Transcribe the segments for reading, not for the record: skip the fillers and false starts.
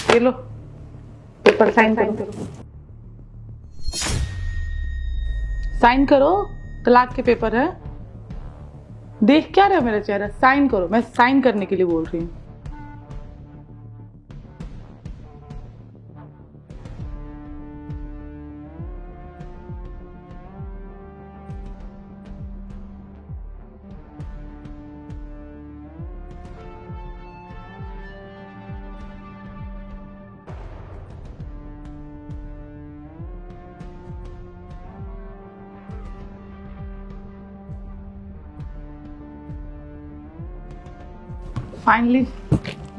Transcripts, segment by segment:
ये लो paper sign करो। Sign करो, तलाक के पेपर है। देख क्या रहे हो मेरा चेहरा? साइन करो, मैं साइन करने के लिए बोल रही हूँ। फाइनली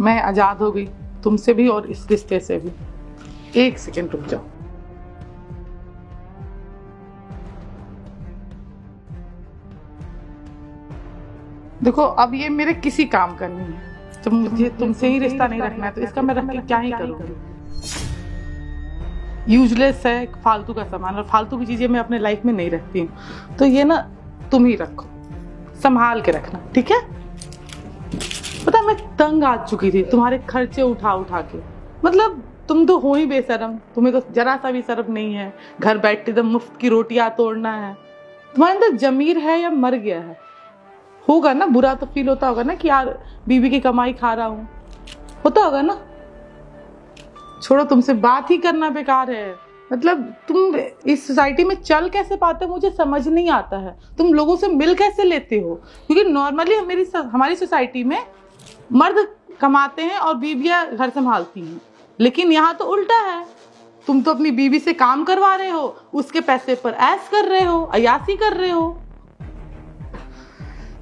मैं आजाद हो गई, तुमसे भी और इस रिश्ते से भी। एक सेकेंड रुक जाओ। देखो अब ये मेरे किसी काम का नहीं है। तो मुझे तुमसे ही रिश्ता नहीं रखना है तो इसका मैं रख के क्या ही करूँगी। यूजलेस है, फालतू का सामान, और फालतू की चीजें मैं अपने लाइफ में नहीं रखती हूँ। तो ये ना तुम ही रखो, संभाल के रखना, ठीक है? पता मैं तंग आ चुकी थी तुम्हारे खर्चे उठा उठा के। मतलब तुम तो हो ही बेशरम, तुम्हें तो जरा सा भी शर्म नहीं है। घर बैठते एकदम मुफ्त की रोटियां तोड़ना है। तुम्हारे अंदर जमीर है या मर गया है? होगा ना, बुरा तो फील होता होगा ना कि यार बीवी की कमाई खा रहा हूं, होता होगा ना। छोड़ो, तुमसे बात ही करना बेकार है। मतलब तुम इस सोसाइटी में चल कैसे पाते हो मुझे समझ नहीं आता है। तुम लोगों से मिल कैसे लेते हो? क्योंकि नॉर्मली हमारी सोसाइटी में मर्द कमाते हैं और बीवियां घर संभालती हैं, लेकिन यहाँ तो उल्टा है। तुम तो अपनी बीवी से काम करवा रहे हो, उसके पैसे पर ऐश कर रहे हो, अयासी कर रहे हो।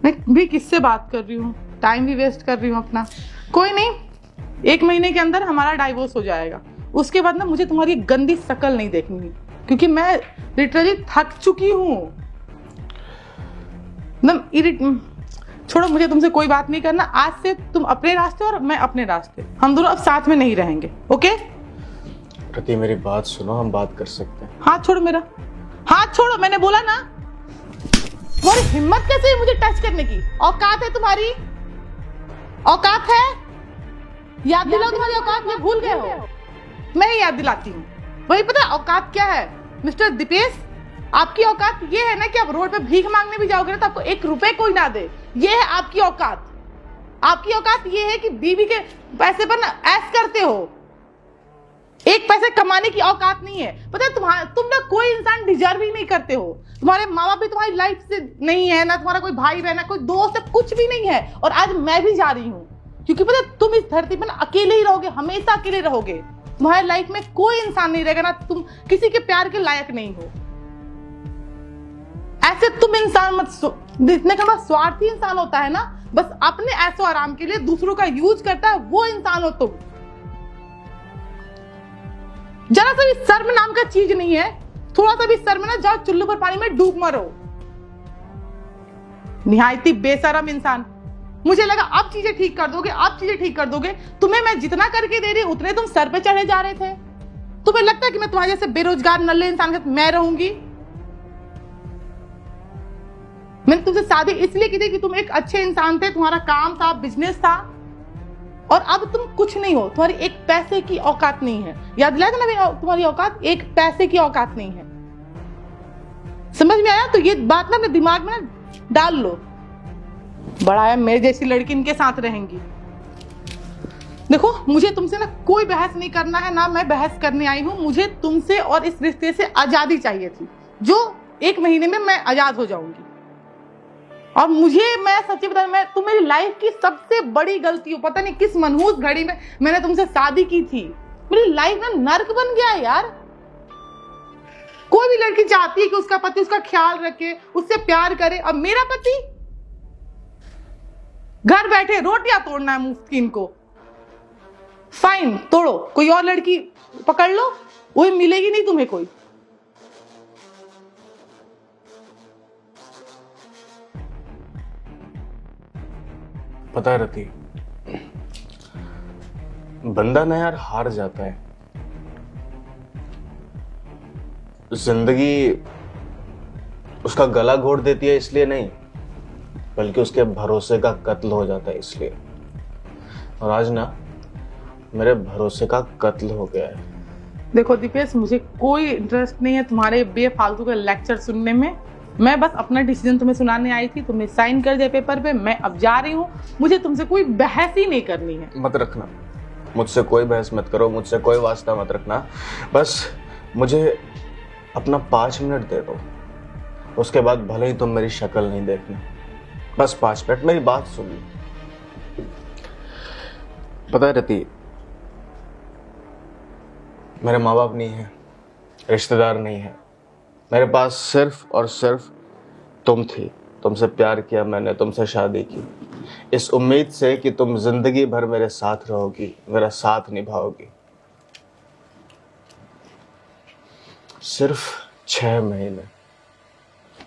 मैं भी किससे बात कर रही हूँ, टाइम भी वेस्ट कर रही हूँ अपना। कोई नहीं, 1 महीने के अंदर हमारा डाइवोर्स हो जाएगा। उसके बाद ना मुझे तुम्हारी गंदी शक्ल नहीं देखनी है, क्योंकि मैं लिटरली थक चुकी हूँ। छोड़ो, मुझे तुमसे कोई बात नहीं करना। आज से तुम अपने रास्ते और मैं अपने रास्ते, हम दोनों अब साथ में नहीं रहेंगे, ओके? प्रति मेरी बात सुनो, हम बात कर सकते हैं। हाथ छोड़ो मेरा, हाथ छोड़ो, मैंने बोला ना। तुम्हारी हिम्मत कैसे है मुझे टच करने की? औकात है तुम्हारी? औकात है? याद दिलाओ तुम्हारी औकात, ये भूल गए हो? मैं ही याद दिलाती हूँ। वही पता है औकात क्या है मिस्टर दीपेश? आपकी औकात ये है ना कि आप रोड पे भीख मांगने भी जाओगे ना तो आपको 1 रुपए कोई ना दे। ये है आपकी औकात। आपकी औकात ये है कि बीवी के पैसे पर ना ऐश करते हो। 1 पैसे कमाने की औकात नहीं है। पता है तुम ना कोई इंसान डिजर्व ही नहीं करते हो। तुम्हारे माँ बाप भी तुम्हारी लाइफ से नहीं है, ना तुम्हारा कोई भाई बहन है, कोई दोस्त है, कुछ भी नहीं है। और आज मैं भी जा रही हूँ, क्योंकि पता है तुम इस धरती पर ना अकेले ही रहोगे, हमेशा अकेले रहोगे। तुम्हारी लाइफ में कोई इंसान नहीं रहेगा, ना तुम किसी के प्यार के लायक नहीं हो। ऐसे तुम इंसान मत जितने का बस स्वार्थी इंसान होता है ना, बस अपने ऐसो आराम के लिए दूसरों का यूज करता है, वो इंसान हो तुम। जरा सा भी शर्म नाम का चीज नहीं है। थोड़ा सा भी शर्म ना, जाओ चुल्लू पर पानी में डूब मरो। निहायती बेशरम इंसान। मुझे लगा अब चीजें ठीक कर दोगे, अब चीजें ठीक कर दोगे। तुम्हें मैं जितना करके दे रही उतने तुम सर पे चढ़े जा रहे थे। तुम्हें लगता है कि मैं तुम्हारे जैसे बेरोजगार नल्ले इंसान के साथ मैं रहूंगी? मैंने तुमसे शादी इसलिए की थी कि तुम एक अच्छे इंसान थे, तुम्हारा काम था, बिजनेस था, और अब तुम कुछ नहीं हो। तुम्हारी 1 पैसे की औकात नहीं है। याद दिलाया था ना, तुम्हारी औकात 1 पैसे की औकात नहीं है। समझ में आया? तो ये बात ना अपने दिमाग में ना डाल लो। बड़ा है, मेरे जैसी लड़की इनके साथ रहेंगी। देखो, मुझे तुमसे ना कोई बहस नहीं करना है, ना मैं बहस करने आई हूं। मुझे तुमसे और इस रिश्ते से आजादी चाहिए थी, जो 1 महीने में मैं आजाद हो जाऊंगी। और मैं सच्ची बता, मैं तुम मेरी लाइफ की सबसे बड़ी गलती हो। पता नहीं किस मनहूस घड़ी में मैंने तुमसे शादी की थी। मेरी लाइफ ना नर्क बन गया है यार। कोई भी लड़की चाहती है कि उसका पति उसका ख्याल रखे, उससे प्यार करे, और मेरा पति घर बैठे रोटियां तोड़ना है मुफ्त की इनको। फाइन, तोड़ो, कोई और लड़की पकड़ लो, वही मिलेगी नहीं तुम्हें कोई। पता है रति, बंदा ना यार हार जाता है। जिंदगी उसका गला घोट देती है इसलिए नहीं, बल्कि उसके भरोसे का कत्ल हो जाता है इसलिए। और आज ना मेरे भरोसे का कत्ल हो गया है। देखो दीपेश, मुझे कोई इंटरेस्ट नहीं है तुम्हारे बेफालतू का लेक्चर सुनने में। मैं बस अपना डिसीजन तुम्हें सुनाने आई थी, तुमने साइन कर दिया पेपर पे, मैं अब जा रही हूँ। मुझे तुमसे कोई बहस ही नहीं करनी है। मत रखना, मुझसे कोई बहस मत करो, मुझसे कोई वास्ता मत रखना। बस मुझे अपना 5 मिनट दे दो, उसके बाद भले ही तुम मेरी शक्ल नहीं देखना, बस 5 मिनट मेरी बात सुन लो। पता है रति, मेरे माँ बाप नहीं है, रिश्तेदार नहीं है, मेरे पास सिर्फ और सिर्फ तुम थी। तुमसे प्यार किया मैंने, तुमसे शादी की इस उम्मीद से कि तुम जिंदगी भर मेरे साथ रहोगी, मेरा साथ निभाओगी। सिर्फ 6 महीने,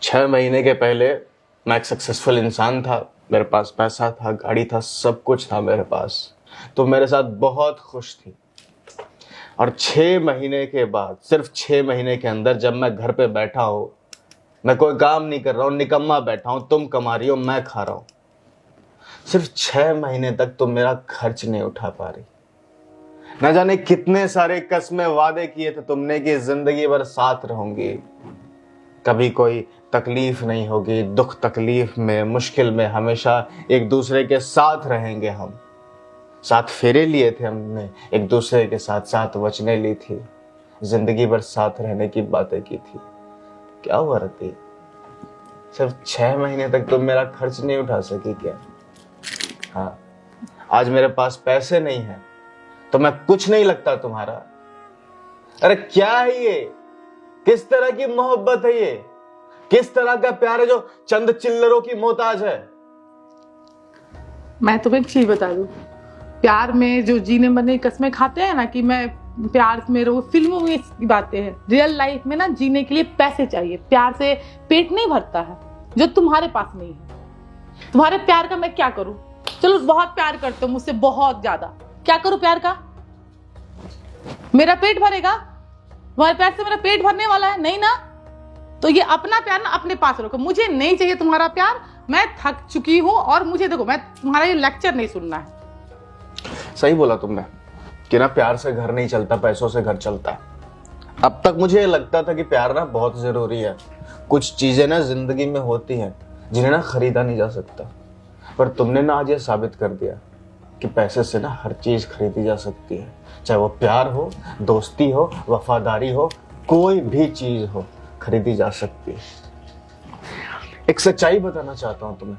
6 महीने के पहले मैं एक सक्सेसफुल इंसान था, मेरे पास पैसा था, गाड़ी था, सब कुछ था मेरे पास। तुम मेरे साथ बहुत खुश थी। और 6 महीने के बाद, सिर्फ 6 महीने के अंदर, जब मैं घर पे बैठा हूँ, मैं कोई काम नहीं कर रहा हूँ, निकम्मा बैठा हूँ, तुम कमा रही हो, मैं खा रहा हूँ, सिर्फ 6 महीने तक तुम मेरा खर्च नहीं उठा पा रही। न जाने कितने सारे कसमें वादे किए थे तुमने कि जिंदगी भर साथ रहूंगी, कभी कोई तकलीफ नहीं होगी, दुख तकलीफ में, मुश्किल में हमेशा एक दूसरे के साथ रहेंगे। हम 7 फेरे लिए थे हमने एक दूसरे के साथ, 7 वचनें ली थी, जिंदगी भर साथ रहने की बातें की थी। क्या हुआ रति, सिर्फ 6 महीने तक तुम मेरा खर्च नहीं उठा सकी क्या? हाँ, आज मेरे पास पैसे नहीं है तो मैं कुछ नहीं लगता तुम्हारा। अरे क्या है ये, किस तरह की मोहब्बत है ये, किस तरह का प्यार है जो चंद चिल्लरों की मोहताज है? मैं तुम्हें एक चीज बता दूं, प्यार में जो जीने मरने की कस्में खाते हैं ना कि मैं प्यार में रहूं, फिल्मों में इसकी बातें हैं। रियल लाइफ में ना जीने के लिए पैसे चाहिए, प्यार से पेट नहीं भरता है, जो तुम्हारे पास नहीं है। तुम्हारे प्यार का मैं क्या करूं? चलो बहुत प्यार करते हो मुझसे, बहुत ज्यादा, क्या करूं प्यार का? मेरा पेट भरेगा? तुम्हारे प्यार से मेरा पेट भरने वाला है नहीं ना? तो ये अपना प्यार ना अपने पास रखो, मुझे नहीं चाहिए तुम्हारा प्यार। मैं थक चुकी हूं और मुझे देखो, मैं तुम्हारा ये लेक्चर नहीं सुनना है। सही बोला तुमने कि ना प्यार से घर नहीं चलता, पैसों से घर चलता है। अब तक मुझे लगता था कि प्यार ना बहुत जरूरी है, कुछ चीजें ना जिंदगी में होती हैं जिन्हें ना खरीदा नहीं जा सकता, पर तुमने ना आज ये साबित कर दिया कि पैसे से ना हर चीज खरीदी जा सकती है, चाहे वो प्यार हो, दोस्ती हो, वफादारी हो, कोई भी चीज हो, खरीदी जा सकती है। एक सच्चाई बताना चाहता हूं तुम्हें,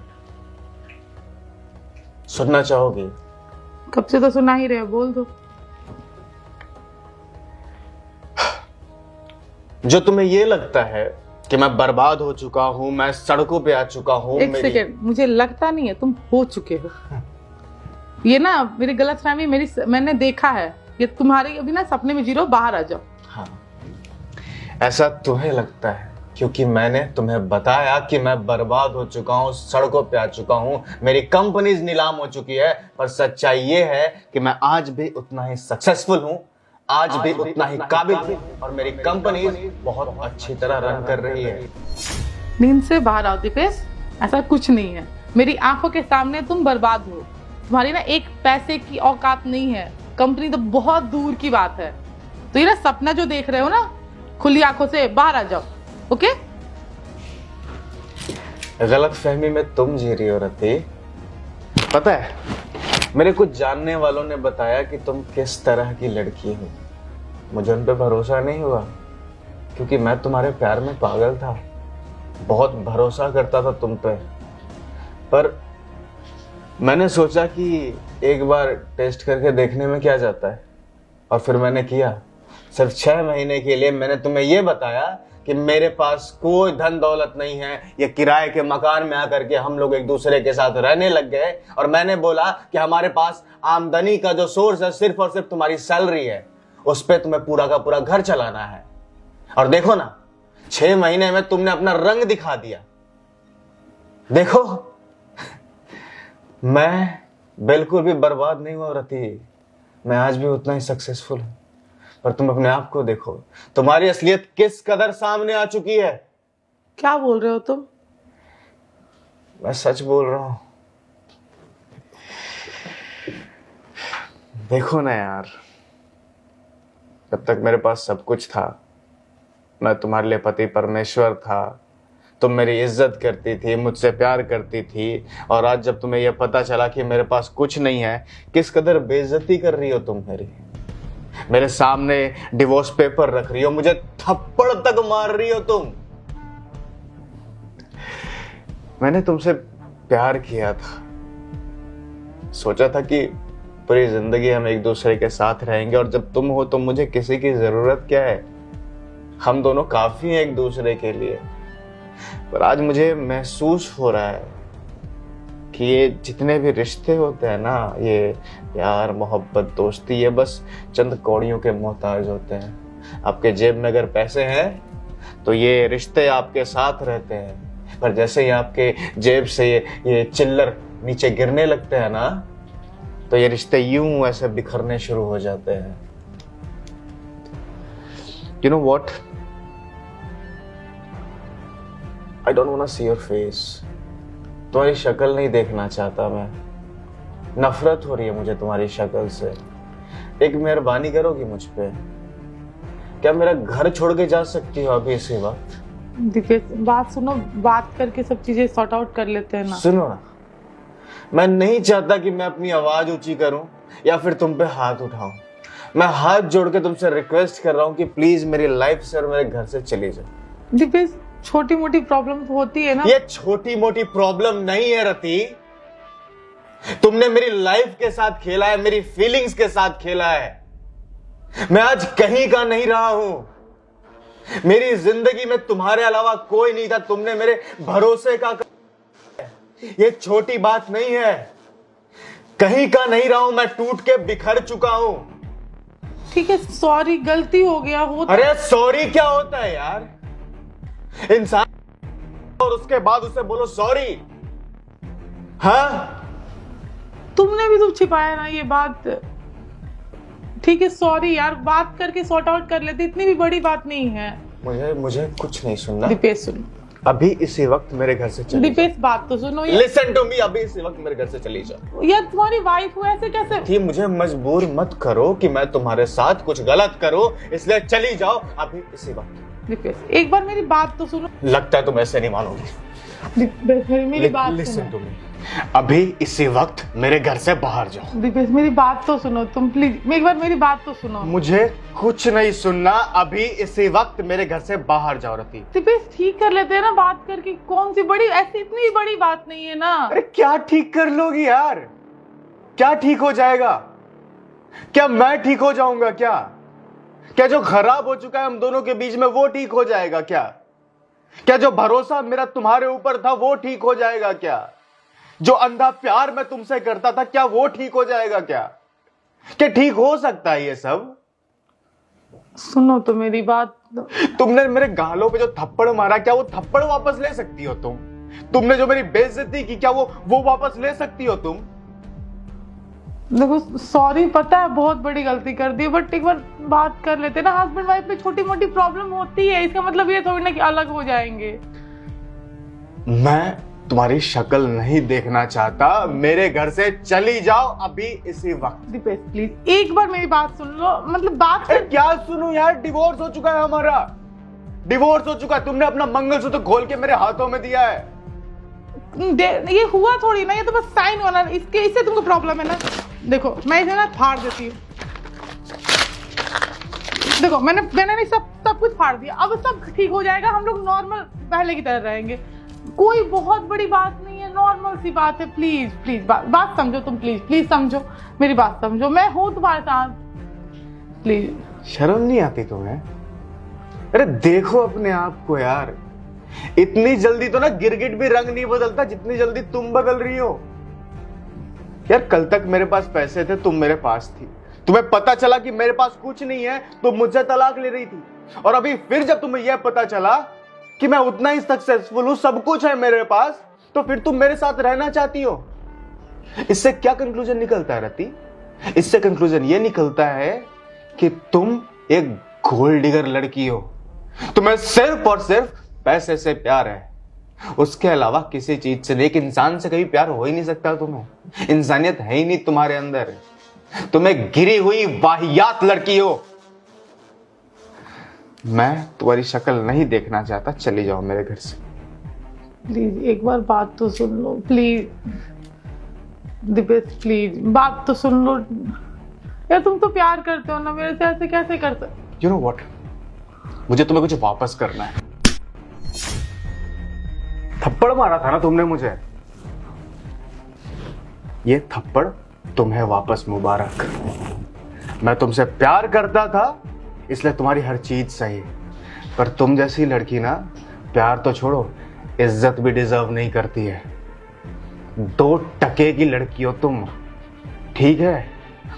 सुनना चाहोगी? कब से तो सुना ही रहे हो, बोल दो। जो तुम्हें ये लगता है कि मैं बर्बाद हो चुका हूं, मैं सड़कों पे आ चुका हूं, एक सेकेंड, मुझे लगता नहीं है, तुम हो चुके हो। ये ना मेरी गलतफहमी, मैंने देखा है, ये तुम्हारे अभी ना सपने में जी रहे हो, बाहर आ जाओ। हाँ, ऐसा तुम्हें लगता है क्योंकि मैंने तुम्हें बताया कि मैं बर्बाद हो चुका हूं, सड़कों पे आ चुका हूं, मेरी कंपनीज नीलाम हो चुकी है, पर सच्चाई ये है कि मैं आज भी उतना ही सक्सेसफुल हूं, आज भी उतना ही काबिल हूं, और मेरी कंपनीज बहुत अच्छी तरह रन कर रही है। नींद से बाहर आओ दीपेश, ऐसा कुछ नहीं है। मेरी आंखों के सामने तुम बर्बाद हो, तुम्हारी ना एक पैसे की औकात नहीं है, कंपनी तो बहुत दूर की बात है। तो ये ना सपना जो देख रहे हो ना, खुली आंखों से बाहर आ जाओ, ओके? गलत फहमी में तुम जी रही हो रति। पता है, मेरे कुछ जानने वालों ने बताया कि तुम किस तरह की लड़की हो। मुझे उन पे भरोसा नहीं हुआ क्योंकि मैं तुम्हारे प्यार में पागल था, बहुत भरोसा करता था तुम पे, पर मैंने सोचा कि एक बार टेस्ट करके देखने में क्या जाता है, और फिर मैंने किया। सिर्फ 6 महीने के लिए मैंने तुम्हें यह बताया कि मेरे पास कोई धन दौलत नहीं है, ये किराए के मकान में आकर के हम लोग एक दूसरे के साथ रहने लग गए, और मैंने बोला कि हमारे पास आमदनी का जो सोर्स है सिर्फ और सिर्फ तुम्हारी सैलरी है, उस पर तुम्हें पूरा का पूरा घर चलाना है। और देखो ना, 6 महीने में तुमने अपना रंग दिखा दिया। देखो, मैं बिल्कुल भी बर्बाद नहीं हुआ रति, मैं आज भी उतना ही सक्सेसफुल हूं। पर तुम अपने आप को देखो, तुम्हारी असलियत किस कदर सामने आ चुकी है। क्या बोल रहे हो तुम? मैं सच बोल रहा हूं। देखो ना यार, जब तक मेरे पास सब कुछ था, मैं तुम्हारे लिए पति परमेश्वर था, तुम मेरी इज्जत करती थी, मुझसे प्यार करती थी, और आज जब तुम्हें यह पता चला कि मेरे पास कुछ नहीं है, किस कदर बेइज्जती कर रही हो तुम मेरी। मेरे सामने डिवोर्स पेपर रख रही हो, मुझे थप्पड़ तक मार रही हो तुम। मैंने तुमसे प्यार किया था, सोचा था कि पूरी जिंदगी हम एक दूसरे के साथ रहेंगे, और जब तुम हो तो मुझे किसी की जरूरत क्या है, हम दोनों काफी हैं एक दूसरे के लिए। पर आज मुझे महसूस हो रहा है कि ये जितने भी रिश्ते होते हैं ना, ये प्यार मोहब्बत दोस्ती, ये बस चंद कौड़ियों के मोहताज होते हैं। आपके जेब में अगर पैसे हैं तो ये रिश्ते आपके साथ रहते हैं, पर जैसे ही आपके जेब से ये चिल्लर नीचे गिरने लगते हैं ना, तो ये रिश्ते यूं ऐसे बिखरने शुरू हो जाते हैं। You know what? I don't wanna see your face. तुम्हारी शक्ल नहीं देखना चाहता मैं। नफरत हो रही है मुझे तुम्हारी शक्ल से। एक मेहरबानी करोगी मुझ पे? क्या मेरा घर छोड़ के जा सकती हो अभी इसी वक्त? दिपेश, बात सुनो, बात करके सब चीजें सॉर्ट आउट कर लेते हैं ना। सुनो ना, मैं नहीं चाहता कि मैं अपनी आवाज ऊंची करूं या फिर तुम पे हाथ उठाऊं। मैं हाथ जोड़ के तुमसे रिक्वेस्ट कर रहा हूं कि प्लीज मेरी लाइफ से और मेरे घर से चली जाओ। दिपेश, छोटी मोटी प्रॉब्लम होती है ना। ये छोटी मोटी प्रॉब्लम नहीं है रति। तुमने मेरी लाइफ के साथ खेला है, मेरी फीलिंग्स के साथ खेला है। मैं आज कहीं का नहीं रहा हूं। मेरी जिंदगी में तुम्हारे अलावा कोई नहीं था। तुमने मेरे भरोसे का ये छोटी बात नहीं है। कहीं का नहीं रहा हूं, मैं टूट के बिखर चुका हूं। ठीक है, सॉरी, गलती हो गया हो। अरे सॉरी क्या होता है यार? इंसान और उसके बाद उसे बोलो सॉरी? हाँ, तुमने भी तो छिपाया ना ये बात। ठीक है, सॉरी यार, बात करके सॉर्ट आउट कर लेते, इतनी भी बड़ी बात नहीं है। मुझे कुछ नहीं सुनना। दिपेश सुनो, अभी इसी वक्त मेरे घर से चली दिपेश बात तो सुनो। लिसन टू मी, अभी इसी वक्त मेरे घर से चली जाओ। यार तुम्हारी वाइफ हो, ऐसे कैसे? कि मुझे मजबूर मत करो कि मैं तुम्हारे साथ कुछ गलत करूं, इसलिए चली जाओ अभी इसी वक्त। दिपेश, एक बार मेरी बात तो सुनो। लगता है तुम ऐसे नहीं मानोगी। दिपेश, मेरी बात लिसन सुनो। टू मी, अभी इसी वक्त मेरे घर से बाहर जाओ। दिपेश, मेरी बात तो सुनो तुम, प्लीज एक बार मेरी बात तो सुनो। मुझे कुछ नहीं सुनना, अभी इसी वक्त मेरे घर से बाहर जाओ रति। दिपेश, ठीक कर लेते हैं ना बात करके, कौन सी बड़ी, ऐसी इतनी बड़ी बात नहीं है ना। अरे क्या ठीक कर लोगी यार? क्या ठीक हो जाएगा? क्या मैं ठीक हो जाऊंगा? क्या जो खराब हो चुका है हम दोनों के बीच में वो ठीक हो जाएगा? क्या जो भरोसा मेरा तुम्हारे ऊपर था वो ठीक हो जाएगा? जो अंधा प्यार मैं तुमसे करता था, क्या वो ठीक हो जाएगा? क्या ठीक हो सकता है ये सब? सुनो तो मेरी बात। तुमने मेरे गालों पे जो थप्पड़ मारा, क्या वो थप्पड़ वापस ले सकती हो तुम? तुमने जो मेरी बेइज्जती की, क्या वो वापस ले सकती हो तुम? देखो, सॉरी, पता है बहुत बड़ी गलती कर दी, बट एक बार बात कर लेते ना। हस्बैंड वाइफ में छोटी मोटी प्रॉब्लम होती है, इसका मतलब ये थोड़ी ना कि अलग हो जाएंगे। मैं तुम्हारी शक्ल नहीं देखना चाहता, मेरे घर से चली जाओ अभी इसी वक्त। दीपेश प्लीज एक बार मेरी बात सुन लो, मतलब बात कर... क्या सुनूं यार? डिवोर्स हो चुका है हमारा, डिवोर्स हो चुका है। तुमने अपना मंगलसूत्र खोल के मेरे हाथों में दिया है। ये हुआ थोड़ी ना, ये तो बस साइन होना, इससे तुमको प्रॉब्लम है ना। देखो मैं इसे ना फाड़ देती हूँ। देखो मैंने नहीं सब कुछ फाड़ दिया, अब सब ठीक हो जाएगा, हम लोग नॉर्मल पहले की तरह रहेंगे। कोई बहुत बड़ी बात नहीं है, नॉर्मल सी बात है। प्लीज प्लीज बात समझो तुम, प्लीज समझो मेरी बात, समझो, मैं हूं तुम्हारे साथ, प्लीज। शर्म नहीं आती तुम्हें? अरे देखो अपने आप को यार, इतनी जल्दी तो ना गिरगिट भी रंग नहीं बदलता जितनी जल्दी तुम बदल रही हो। यार कल तक मेरे पास पैसे थे, तुम मेरे पास थी, तुम्हें पता चला कि मेरे पास कुछ नहीं है तो मुझसे तलाक ले रही थी, और अभी फिर जब तुम्हें यह पता चला कि मैं उतना ही सक्सेसफुल हूं, सब कुछ है मेरे पास, तो फिर तुम मेरे साथ रहना चाहती हो। इससे क्या कंक्लूजन निकलता है रति? इससे कंक्लूजन यह निकलता है कि तुम एक गोल्ड डिगर लड़की हो, तुम्हें सिर्फ और सिर्फ पैसे से प्यार है, उसके अलावा किसी चीज से। एक इंसान से कभी प्यार हो ही नहीं सकता तुम्हें, इंसानियत है ही नहीं तुम्हारे अंदर। तुम एक गिरी हुई वाहियात लड़की हो। मैं तुम्हारी शक्ल नहीं देखना चाहता, चली जाओ मेरे घर से। प्लीज एक बार बात तो सुन लो, प्लीज दिपेश, प्लीज बात तो सुन लो यार। तुम तो प्यार करते हो ना मेरे से, ऐसे कैसे करते? यू नो व्हाट, मुझे तुम्हें कुछ वापस करना है। थप्पड़ मारा था ना तुमने मुझे, ये थप्पड़ तुम्हें वापस मुबारक। मैं तुमसे प्यार करता था इसलिए तुम्हारी हर चीज सही है, पर तुम जैसी लड़की ना प्यार तो छोड़ो, इज्जत भी डिजर्व नहीं करती है। 2 टके की लड़की हो तुम, ठीक है?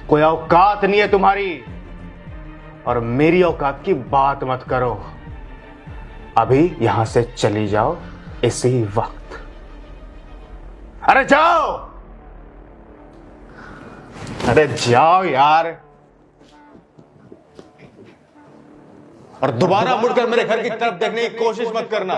कोई औकात नहीं है तुम्हारी, और मेरी औकात की बात मत करो। अभी यहां से चली जाओ इसी वक्त। अरे जाओ, अरे जाओ यार, और दोबारा मुड़कर मेरे घर की तरफ देखने की कोशिश मत करना।